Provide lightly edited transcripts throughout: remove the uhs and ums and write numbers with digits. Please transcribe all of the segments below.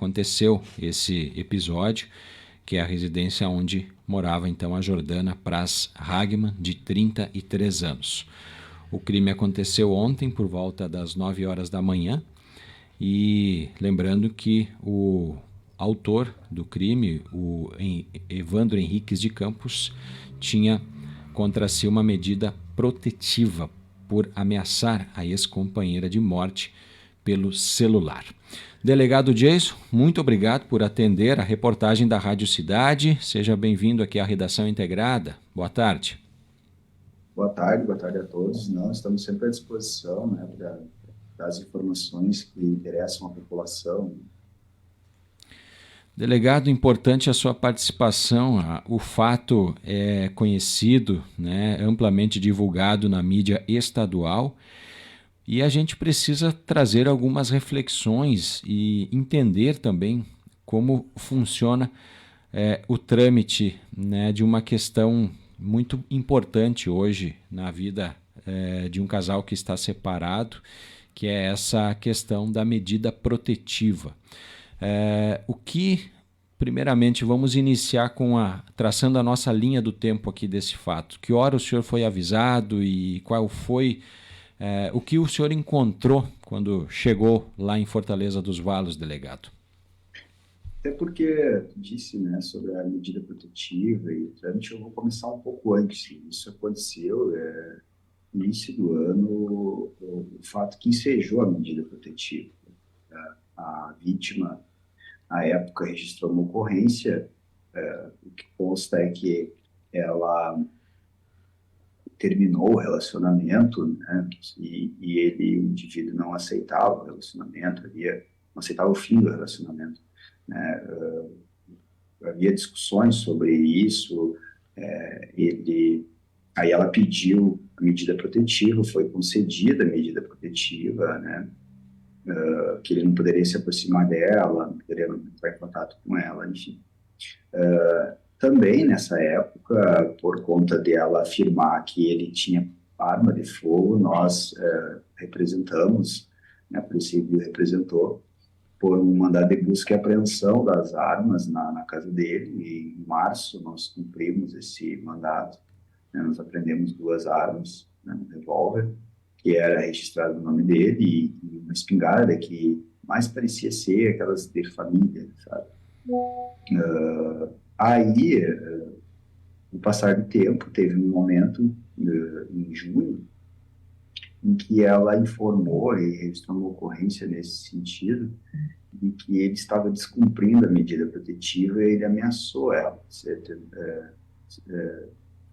aconteceu esse episódio, que é a residência onde morava então a Jordana Praz Hagman, de 33 anos. O crime aconteceu ontem por volta das 9 horas da manhã e lembrando que o autor do crime, o Evandro Henriques de Campos, tinha contra si uma medida protetiva por ameaçar a ex-companheira de morte pelo celular. Delegado Jason, muito obrigado por atender a reportagem da Rádio Cidade. Seja bem-vindo aqui à Redação Integrada. Boa tarde. Boa tarde a todos. Nós estamos sempre à disposição, né, para das informações que interessam a população. Delegado, importante a sua participação. O fato é conhecido, né, amplamente divulgado na mídia estadual, e a gente precisa trazer algumas reflexões e entender também como funciona o trâmite, né, de uma questão muito importante hoje na vida de um casal que está separado, que é essa questão da medida protetiva. Primeiramente, vamos iniciar traçando a nossa linha do tempo aqui desse fato. Que hora o senhor foi avisado e qual foi o que o senhor encontrou quando chegou lá em Fortaleza dos Valos, delegado? Até porque disse, né, sobre a medida protetiva e o trâmite, eu vou começar um pouco antes. Isso aconteceu no início do ano, o fato que ensejou a medida protetiva. A vítima, à época, registrou uma ocorrência. O que consta é que ela terminou o relacionamento, né, e o indivíduo não aceitava o relacionamento, não aceitava o fim do relacionamento, né. Havia discussões sobre isso. Aí ela pediu a medida protetiva, foi concedida a medida protetiva, né, que ele não poderia se aproximar dela, não poderia entrar em contato com ela, enfim. Também nessa época, por conta dela afirmar que ele tinha arma de fogo, nós representamos, né, a Polícia Civil representou por um mandado de busca e apreensão das armas na casa dele, e em março nós cumprimos esse mandado, né, nós apreendemos 2 armas, né, um revólver, que era registrado no nome dele, e uma espingarda que mais parecia ser aquelas de família, sabe? Aí, no passar do tempo, teve um momento, em junho, em que ela informou e registrou uma ocorrência nesse sentido, de que ele estava descumprindo a medida protetiva e ele ameaçou ela.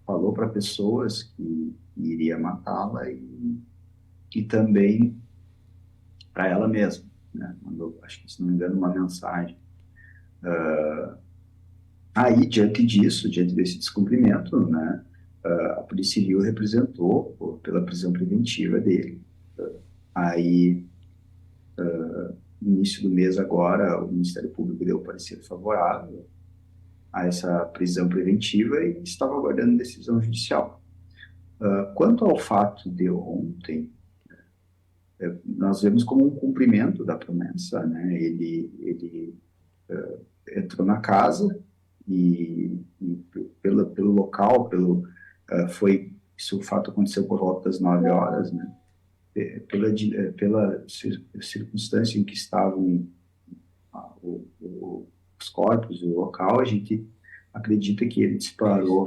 Falou para pessoas que iria matá-la e também para ela mesma, né? Mandou, acho que, se não me engano, uma mensagem. Aí, diante desse descumprimento, né, a Polícia Civil representou pela prisão preventiva dele. Aí, no início do mês agora, o Ministério Público deu parecer favorável a essa prisão preventiva e estava aguardando decisão judicial. Quanto ao fato de ontem, nós vemos como um cumprimento da promessa, né? Ele entrou na casa e pelo local, o fato aconteceu por volta das 9 horas, né? Pela circunstância em que estavam os corpos, o local, a gente acredita que ele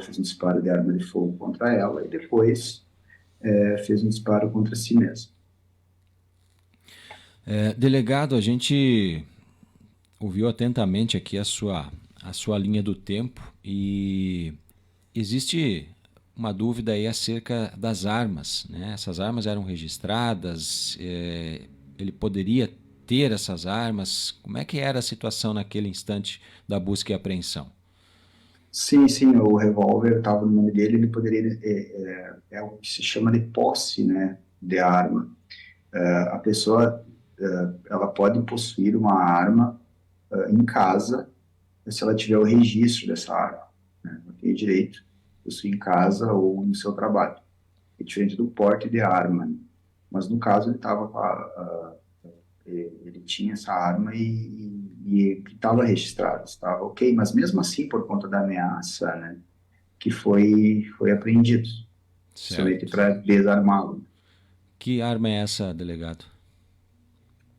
fez um disparo de arma de fogo contra ela e depois fez um disparo contra si mesmo. Delegado, a gente ouviu atentamente aqui a sua linha do tempo e existe uma dúvida aí acerca das armas, né? Essas armas eram registradas, ele poderia ter essas armas? Como é que era a situação naquele instante da busca e apreensão? Sim, o revólver estava no nome dele, ele poderia, é o que se chama de posse, né, de arma. A pessoa, ela pode possuir uma arma em casa, se ela tiver o registro dessa arma, né? Ela tem direito de possuir em casa ou no seu trabalho. É diferente do porte de arma, né? Mas no caso ele tinha essa arma e e estava registrado, estava ok, mas mesmo assim, por conta da ameaça, né, que foi apreendido, somente Certo. para desarmá-lo. Que arma é essa, delegado?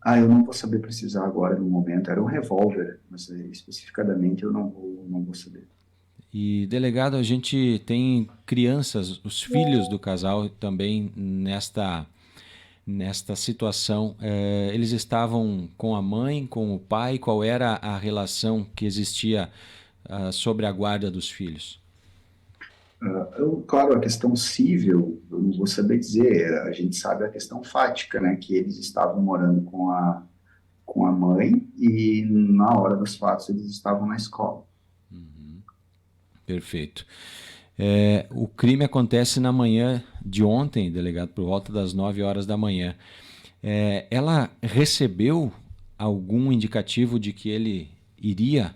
Ah, eu não vou saber precisar agora no momento. Era um revólver, mas especificadamente eu não vou saber. E, delegado, a gente tem crianças, os filhos do casal também nesta situação. Eles estavam com a mãe, com o pai? Qual era a relação que existia sobre a guarda dos filhos? Claro, a questão civil, eu não vou saber dizer. A gente sabe a questão fática, né? Que eles estavam morando com a mãe e na hora dos fatos eles estavam na escola. Perfeito. O crime acontece na manhã de ontem, delegado, por volta das 9 horas da manhã. Ela recebeu algum indicativo de que ele iria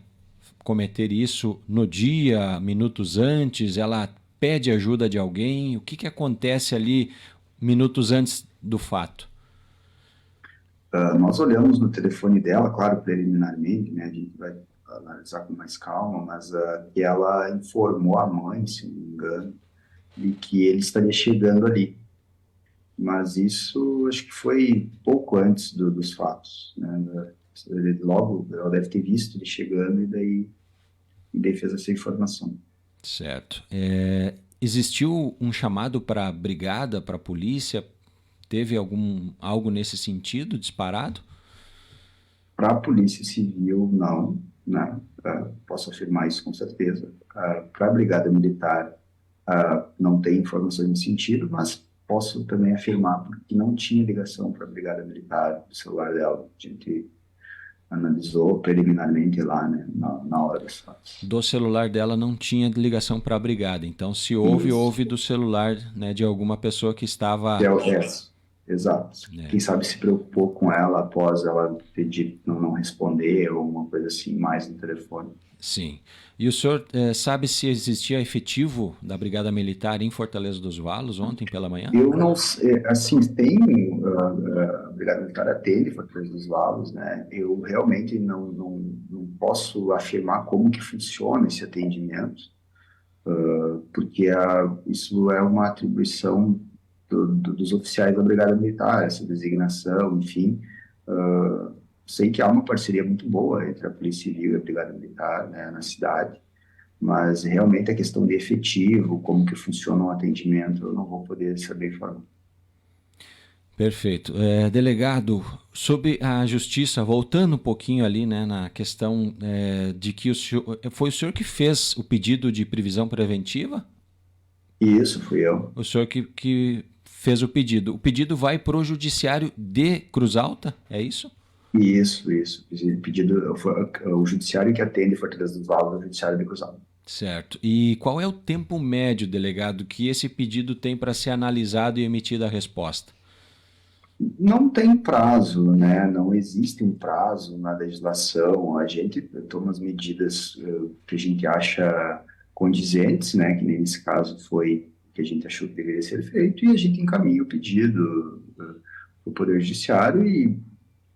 cometer isso no dia, minutos antes? Ela pede ajuda de alguém? O que acontece ali minutos antes do fato? Nós olhamos no telefone dela, claro, preliminarmente, né? A gente vai analisar com mais calma, mas que ela informou a mãe, se não me engano, de que ele estaria chegando ali. Mas isso acho que foi pouco antes dos fatos, né? Logo, ela deve ter visto ele chegando e daí fez essa informação. Certo. Existiu um chamado para a brigada, para a polícia? Teve algo nesse sentido disparado? Para a Polícia Civil, não, né? Posso afirmar isso com certeza. Para a Brigada Militar, não tem informações nesse sentido, mas posso também afirmar porque não tinha ligação para a Brigada Militar do celular dela. A gente analisou preliminarmente lá, né, na hora dos fatos. Do celular dela não tinha ligação para a brigada. Então, se houve, Isso. houve do celular, né, de alguma pessoa que É, estava. exato. Né? Quem sabe se preocupou com ela após ela pedir não responder ou uma coisa assim mais no telefone. Sim. E o senhor sabe se existia efetivo da Brigada Militar em Fortaleza dos Valos ontem pela manhã? Eu não sei, assim, tem, a Brigada Militar atende Fortaleza dos Valos, né? Eu realmente não posso afirmar como que funciona esse atendimento, porque isso é uma atribuição dos oficiais da Brigada Militar, essa designação, enfim. Sei que há uma parceria muito boa entre a Polícia Civil e a Brigada Militar, né, na cidade, mas realmente a questão de efetivo, como que funciona o atendimento, eu não vou poder saber informar. Perfeito. Delegado, sobre a justiça, voltando um pouquinho ali, né, na questão de que foi o senhor que fez o pedido de prisão preventiva? Isso, fui eu. O senhor que fez o pedido. O pedido vai para o judiciário de Cruz Alta, é isso? Isso. Pedido, o judiciário que atende Fortaleza dos Valos é o judiciário de Cruzado. Certo. E qual é o tempo médio, delegado, que esse pedido tem para ser analisado e emitida a resposta? Não tem prazo, né? Não existe um prazo na legislação. A gente toma as medidas que a gente acha condizentes, né? Que nem nesse caso foi que a gente achou que deveria ser feito, e a gente encaminha o pedido para o Poder Judiciário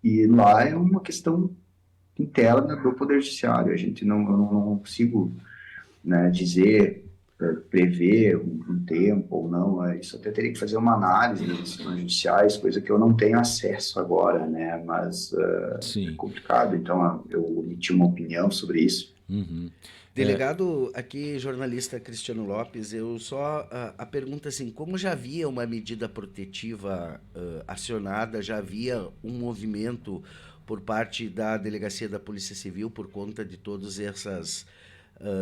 e lá é uma questão interna do Poder Judiciário. Eu não consigo, né, dizer, prever um tempo ou não. Isso até teria que fazer uma análise das decisões judiciais, coisa que eu não tenho acesso agora, né? Mas é Sim. complicado. Então eu emiti uma opinião sobre isso. Uhum. Delegado, aqui jornalista Cristiano Lopes, eu só a pergunta assim, como já havia uma medida protetiva acionada, já havia um movimento por parte da Delegacia da Polícia Civil por conta de todas essas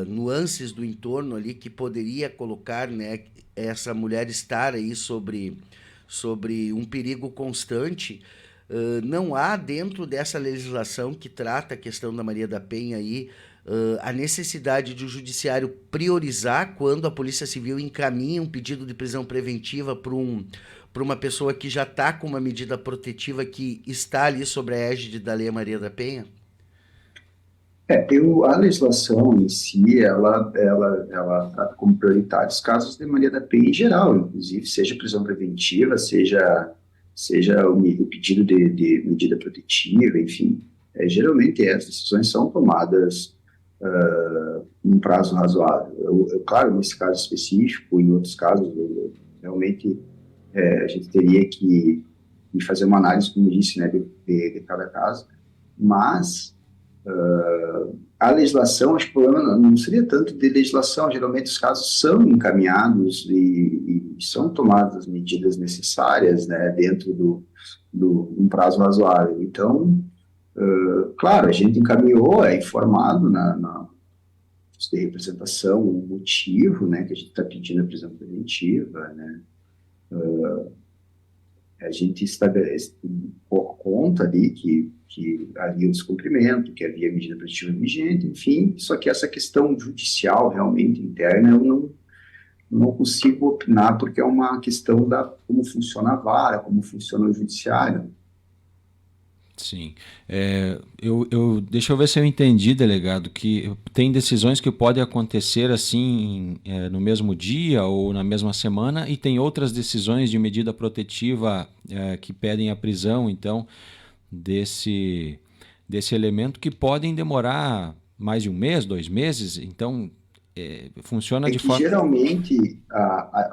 nuances do entorno ali que poderia colocar, né, essa mulher estar aí sobre um perigo constante. Não há dentro dessa legislação que trata a questão da Maria da Penha aí a necessidade de o judiciário priorizar quando a Polícia Civil encaminha um pedido de prisão preventiva para uma pessoa que já está com uma medida protetiva que está ali sobre a égide da Lei Maria da Penha? A legislação em si, ela trata como prioritários casos de Maria da Penha em geral, inclusive, seja prisão preventiva, seja o pedido de medida protetiva, enfim. Geralmente as decisões são tomadas num prazo razoável. Claro, nesse caso específico, em outros casos, realmente a gente teria que fazer uma análise, como eu disse, né, de cada caso, mas a legislação, acho que o problema não seria tanto de legislação, geralmente os casos são encaminhados e são tomadas as medidas necessárias, né, dentro um prazo razoável. Então, claro, a gente encaminhou, é informado na de representação, o motivo, né, que a gente está pedindo a prisão preventiva, né, a gente estabelece por conta ali que havia um descumprimento, que havia medida protetiva vigente, enfim, só que essa questão judicial realmente interna eu não consigo opinar porque é uma questão da como funciona a vara, como funciona o judiciário. Sim. Deixa eu ver se eu entendi, delegado, que tem decisões que podem acontecer assim no mesmo dia ou na mesma semana, e tem outras decisões de medida protetiva que pedem a prisão, então, desse elemento, que podem demorar mais de um mês, 2 meses. Então, funciona É de que forma... geralmente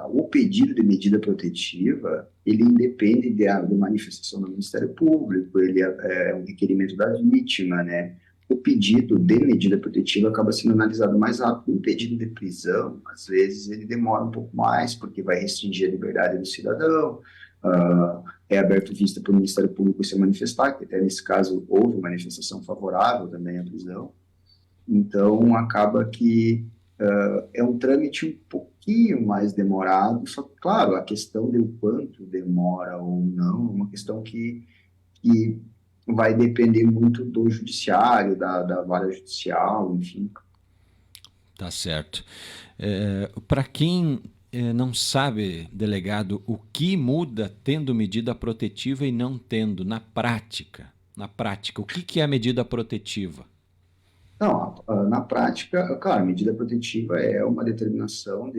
o pedido de medida protetiva ele independe da manifestação do Ministério Público, ele é um requerimento da vítima, né? O pedido de medida protetiva acaba sendo analisado mais rápido. O pedido de prisão, às vezes, ele demora um pouco mais, porque vai restringir a liberdade do cidadão, é aberto vista para o Ministério Público se manifestar, que até nesse caso houve manifestação favorável também à prisão. Então, acaba que é um trâmite um pouquinho mais demorado, só que, claro, a questão de o quanto demora ou não é uma questão que vai depender muito do judiciário, da vara judicial, enfim. Tá certo. Para quem não sabe, delegado, o que muda tendo medida protetiva e não tendo na prática? O que é a medida protetiva? Não, na prática, claro, a medida protetiva é uma determinação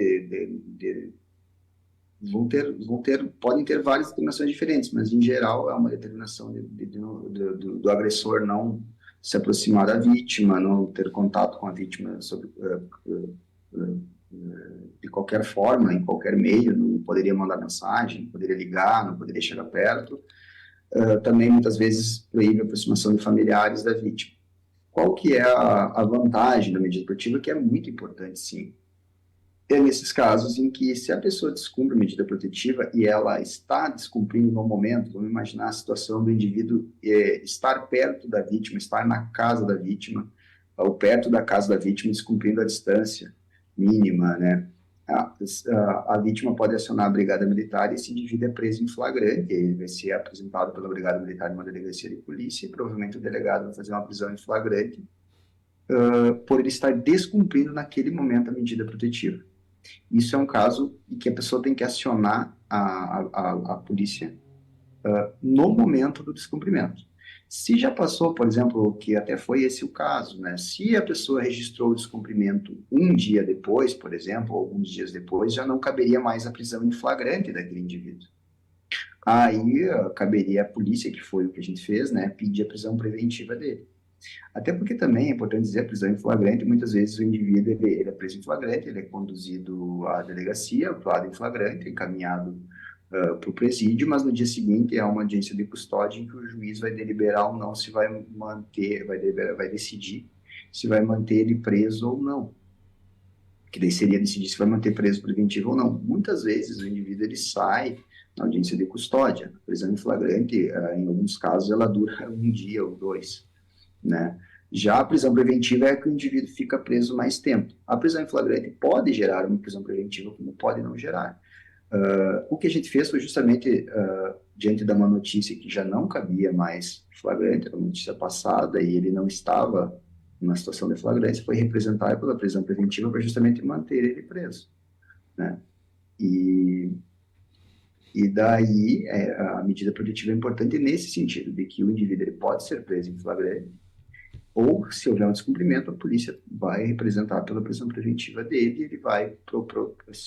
podem ter várias determinações diferentes, mas em geral é uma determinação do agressor não se aproximar da vítima, não ter contato com a vítima de qualquer forma, em qualquer meio, não poderia mandar mensagem, não poderia ligar, não poderia chegar perto. Também muitas vezes proíbe a aproximação de familiares da vítima. Qual que é a vantagem da medida protetiva, que é muito importante, sim? É nesses casos em que, se a pessoa descumpre a medida protetiva e ela está descumprindo no momento, vamos imaginar a situação do indivíduo estar perto da vítima, estar na casa da vítima, ou perto da casa da vítima, descumprindo a distância mínima, né? A vítima pode acionar a brigada militar e esse indivíduo é preso em flagrante. Ele vai ser apresentado pela brigada militar em uma delegacia de polícia e provavelmente o delegado vai fazer uma prisão em flagrante por ele estar descumprindo naquele momento a medida protetiva. Isso é um caso em que a pessoa tem que acionar a polícia no momento do descumprimento. Se já passou, por exemplo, que até foi esse o caso, né? Se a pessoa registrou o descumprimento um dia depois, por exemplo, ou alguns dias depois, já não caberia mais a prisão em flagrante daquele indivíduo. Aí caberia à polícia, que foi o que a gente fez, né? Pedir a prisão preventiva dele. Até porque também é importante dizer, a prisão em flagrante, muitas vezes o indivíduo ele é preso em flagrante, ele é conduzido à delegacia, autuado em flagrante, encaminhado para o presídio, mas no dia seguinte é uma audiência de custódia em que o juiz vai deliberar ou não se vai manter, vai decidir se vai manter ele preso ou não. Que daí seria decidir se vai manter preso preventivo ou não. Muitas vezes o indivíduo ele sai na audiência de custódia. A prisão em flagrante, em alguns casos, ela dura um dia ou dois, né? Já a prisão preventiva é que o indivíduo fica preso mais tempo. A prisão em flagrante pode gerar uma prisão preventiva, como pode não gerar. O que a gente fez foi justamente, diante de uma notícia que já não cabia mais flagrante, era uma notícia passada e ele não estava numa situação de flagrante, foi representar pela prisão preventiva para justamente manter ele preso, né? E daí a medida protetiva é importante nesse sentido, de que o indivíduo ele pode ser preso em flagrante, ou, se houver um descumprimento, a polícia vai representar pela prisão preventiva dele e ele vai,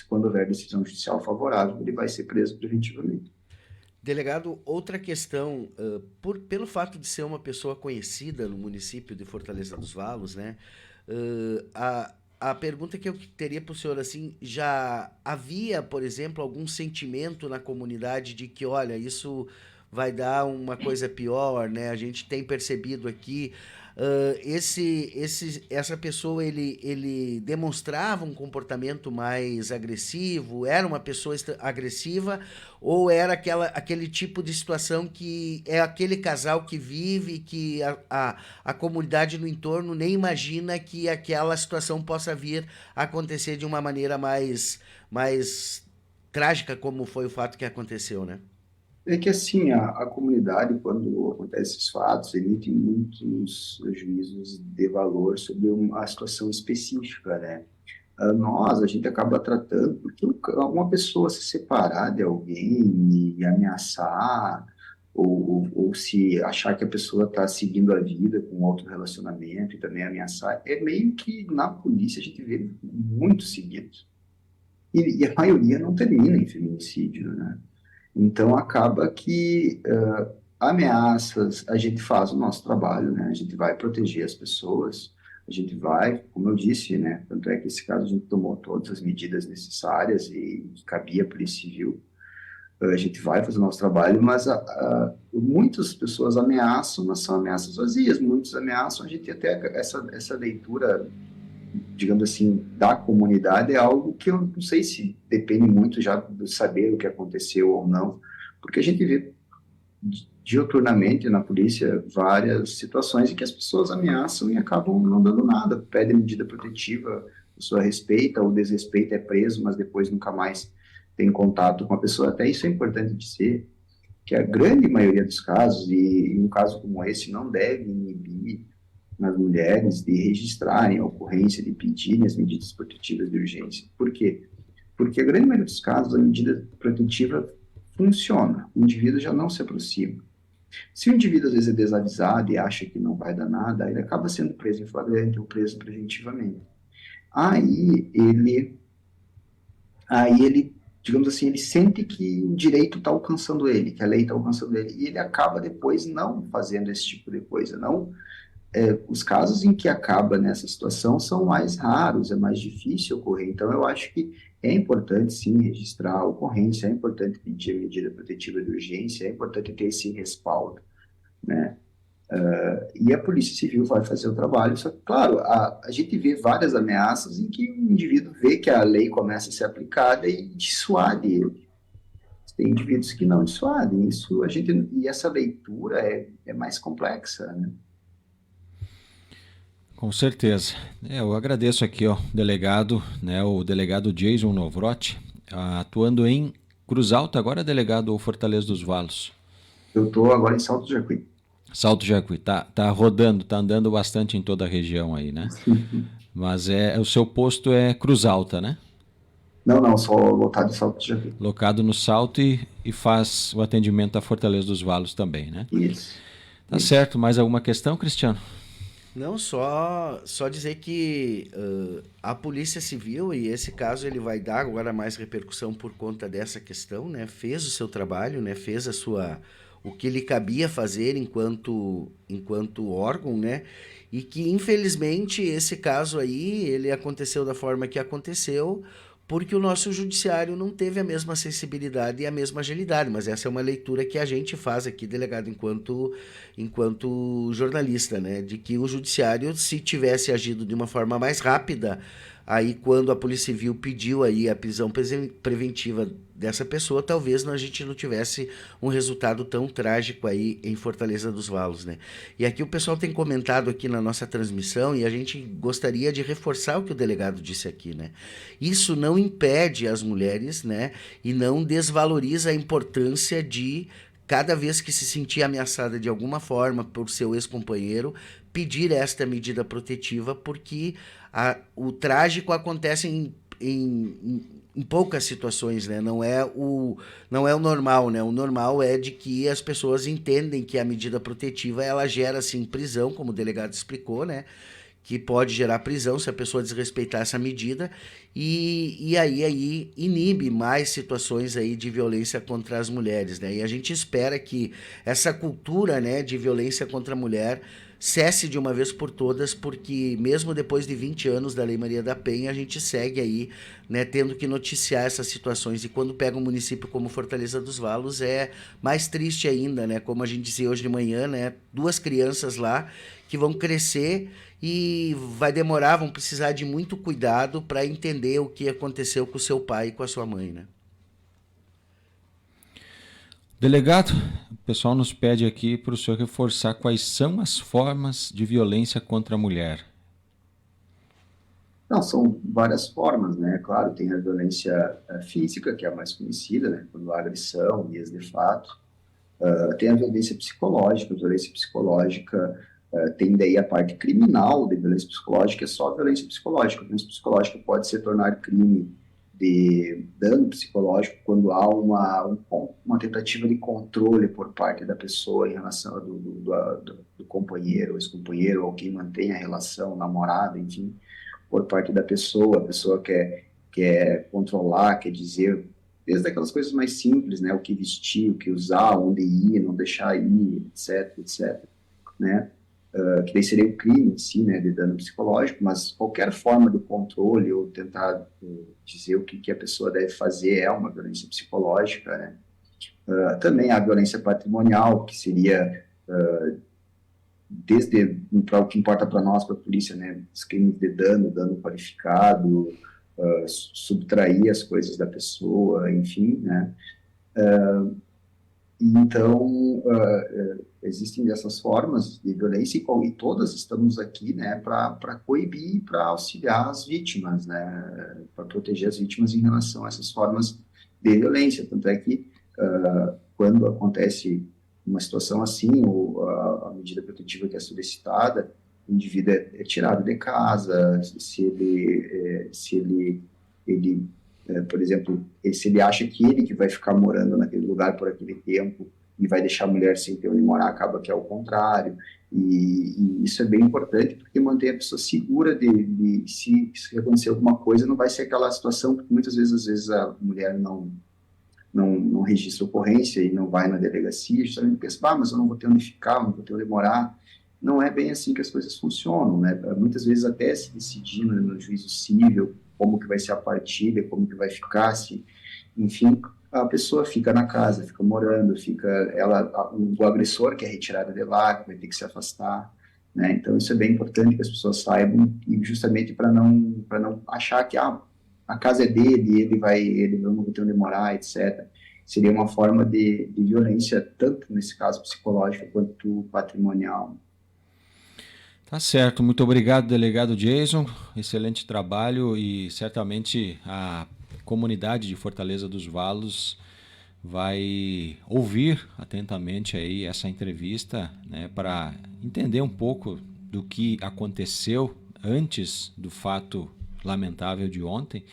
quando houver decisão judicial favorável, ele vai ser preso preventivamente. Delegado, outra questão, pelo fato de ser uma pessoa conhecida no município de Fortaleza dos Valos, né? A pergunta que eu teria para o senhor, assim, já havia, por exemplo, algum sentimento na comunidade de que, olha, isso vai dar uma coisa pior, né? A gente tem percebido aqui, essa pessoa, ele demonstrava um comportamento mais agressivo, era uma pessoa agressiva, ou era aquele tipo de situação que é aquele casal que vive, que a comunidade no entorno nem imagina que aquela situação possa vir a acontecer de uma maneira mais trágica, como foi o fato que aconteceu, né? É que assim, a comunidade, quando acontecem esses fatos, emite muitos juízos de valor sobre uma situação específica, né? A gente acaba tratando, porque uma pessoa se separar de alguém e ameaçar, ou se achar que a pessoa está seguindo a vida com outro relacionamento e também ameaçar, é meio que na polícia a gente vê muito seguido. E a maioria não termina em feminicídio, né? Então acaba que ameaças, a gente faz o nosso trabalho, né? A gente vai proteger as pessoas, a gente vai, como eu disse, né? Tanto é que esse caso a gente tomou todas as medidas necessárias e que cabia a Polícia Civil. A gente vai fazer o nosso trabalho, mas muitas pessoas ameaçam, mas são ameaças vazias, muitos ameaçam, a gente até essa leitura, digamos assim, da comunidade é algo que eu não sei se depende muito já de saber o que aconteceu ou não, porque a gente vê diuturnamente na polícia várias situações em que as pessoas ameaçam e acabam não dando nada, pedem medida protetiva, a pessoa respeita ou desrespeita, é preso, mas depois nunca mais tem contato com a pessoa. Até isso é importante dizer, que a grande maioria dos casos, e um caso como esse não deve inibir nas mulheres de registrarem a ocorrência, de pedirem as medidas protetivas de urgência. Por quê? Porque a grande maioria dos casos, a medida protetiva funciona, o indivíduo já não se aproxima. Se o indivíduo às vezes é desavisado e acha que não vai dar nada, ele acaba sendo preso em flagrante ou preso preventivamente. Aí ele, aí ele, digamos assim, ele sente que o direito está alcançando ele, que a lei está alcançando ele, e ele acaba depois não fazendo esse tipo de coisa, não os casos em que acaba nessa situação são mais raros, é mais difícil ocorrer. Então, eu acho que é importante, sim, registrar a ocorrência, é importante pedir a medida protetiva de urgência, é importante ter esse respaldo, né? E a Polícia Civil vai fazer o trabalho, só que, claro, a gente vê várias ameaças em que o indivíduo vê que a lei começa a ser aplicada e dissuade ele. Tem indivíduos que não dissuadem, e essa leitura é mais complexa, né? Com certeza. Eu agradeço aqui, ó, delegado, né, o delegado Jason Novrotti, atuando em Cruz Alta, agora delegado Fortaleza dos Valos. Eu estou agora em Salto de Jacuí. Salto Jacuí, tá rodando, tá andando bastante em toda a região aí, né? Mas o seu posto é Cruz Alta, né? Não, só lotado de Salto de Jacuí. Locado no Salto e faz o atendimento à Fortaleza dos Valos também, né? Isso. Tá isso. Certo, mais alguma questão, Cristiano? Não, só dizer que a Polícia Civil, e esse caso ele vai dar agora mais repercussão por conta dessa questão, né? Fez o seu trabalho, né? Fez o que lhe cabia fazer enquanto órgão, né? E que infelizmente esse caso aí, ele aconteceu da forma que aconteceu, porque o nosso judiciário não teve a mesma sensibilidade e a mesma agilidade, mas essa é uma leitura que a gente faz aqui, delegado, enquanto jornalista, né? De que o judiciário, se tivesse agido de uma forma mais rápida, aí quando a Polícia Civil pediu aí a prisão preventiva dessa pessoa, talvez a gente não tivesse um resultado tão trágico aí em Fortaleza dos Valos, né? E aqui o pessoal tem comentado aqui na nossa transmissão e a gente gostaria de reforçar o que o delegado disse aqui, né? Isso não impede as mulheres, né? E não desvaloriza a importância de, cada vez que se sentir ameaçada de alguma forma por seu ex-companheiro, pedir esta medida protetiva, porque o trágico acontece em poucas situações, né? Não é o normal, né? O normal é de que as pessoas entendem que a medida protetiva ela gera, assim, prisão, como o delegado explicou, né? que pode gerar prisão se a pessoa desrespeitar essa medida, e aí inibe mais situações aí de violência contra as mulheres, né? E a gente espera que essa cultura, né, de violência contra a mulher cesse de uma vez por todas, porque mesmo depois de 20 anos da Lei Maria da Penha, a gente segue aí, né, tendo que noticiar essas situações. E quando pega um município como Fortaleza dos Valos, é mais triste ainda, né? Como a gente dizia hoje de manhã, né? 2 crianças lá que vão crescer e vão precisar de muito cuidado para entender o que aconteceu com o seu pai e com a sua mãe, né? Delegado, o pessoal nos pede aqui para o senhor reforçar quais são as formas de violência contra a mulher. Não, são várias formas, né? Claro, tem a violência física, que é a mais conhecida, né? Quando há agressão, vias de fato. Tem a violência psicológica. A violência psicológica tem daí a parte criminal de violência psicológica, é só a violência psicológica. A violência psicológica pode se tornar crime de dano psicológico quando há uma tentativa de controle por parte da pessoa em relação do companheiro, ex-companheiro, ou quem mantém a relação, namorado, enfim, por parte da pessoa. A pessoa quer controlar, quer dizer, desde aquelas coisas mais simples, né, o que vestir, o que usar, onde ir, não deixar ir, etc, né, que daí seria o crime em si, né, de dano psicológico, mas qualquer forma de controle ou tentar dizer o que a pessoa deve fazer é uma violência psicológica, né. Também a violência patrimonial, que seria desde para o que importa para nós, para a polícia, né, os crimes de dano qualificado, subtrair as coisas da pessoa, enfim, né. Então, existem essas formas de violência e todas estamos aqui, né, para coibir e para auxiliar as vítimas, né, para proteger as vítimas em relação a essas formas de violência. Tanto é que quando acontece uma situação assim, ou a medida protetiva que é solicitada, o indivíduo é tirado de casa, se ele por exemplo, se ele acha que vai ficar morando naquele lugar por aquele tempo e vai deixar a mulher sem ter onde morar, acaba que é o contrário, e isso é bem importante, porque mantém a pessoa segura de se acontecer alguma coisa, não vai ser aquela situação, porque muitas vezes a mulher não registra ocorrência e não vai na delegacia, justamente pensa, mas eu não vou ter onde ficar, não vou ter onde morar. Não é bem assim que as coisas funcionam, né? Muitas vezes até se decidir no juízo civil como que vai ser a partilha, como que vai ficar, se, enfim, a pessoa fica na casa, fica morando, o agressor que é retirado de lá, que vai ter que se afastar, né? Então isso é bem importante que as pessoas saibam, e justamente para não achar que a casa é dele, ele não vai ter onde morar, etc. Seria uma forma de violência, tanto nesse caso psicológica quanto patrimonial. Tá certo, muito obrigado, delegado Jason, excelente trabalho, e certamente a comunidade de Fortaleza dos Valos vai ouvir atentamente aí essa entrevista, né, para entender um pouco do que aconteceu antes do fato lamentável de ontem,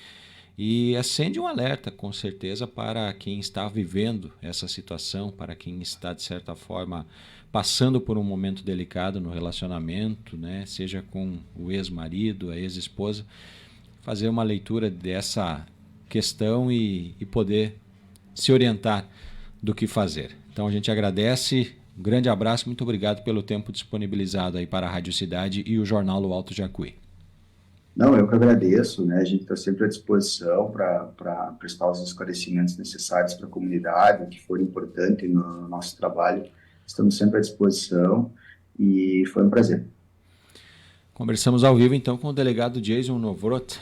e acende um alerta, com certeza, para quem está vivendo essa situação, para quem está, de certa forma, passando por um momento delicado no relacionamento, né? Seja com o ex-marido, a ex-esposa, fazer uma leitura dessa questão e poder se orientar do que fazer. Então a gente agradece, um grande abraço, muito obrigado pelo tempo disponibilizado aí para a Rádio Cidade e o Jornal O Alto Jacuí. Não, eu que agradeço, né? A gente está sempre à disposição para prestar os esclarecimentos necessários para a comunidade, o que for importante no nosso trabalho. Estamos sempre à disposição e foi um prazer. Conversamos ao vivo então com o delegado Jason Novrot,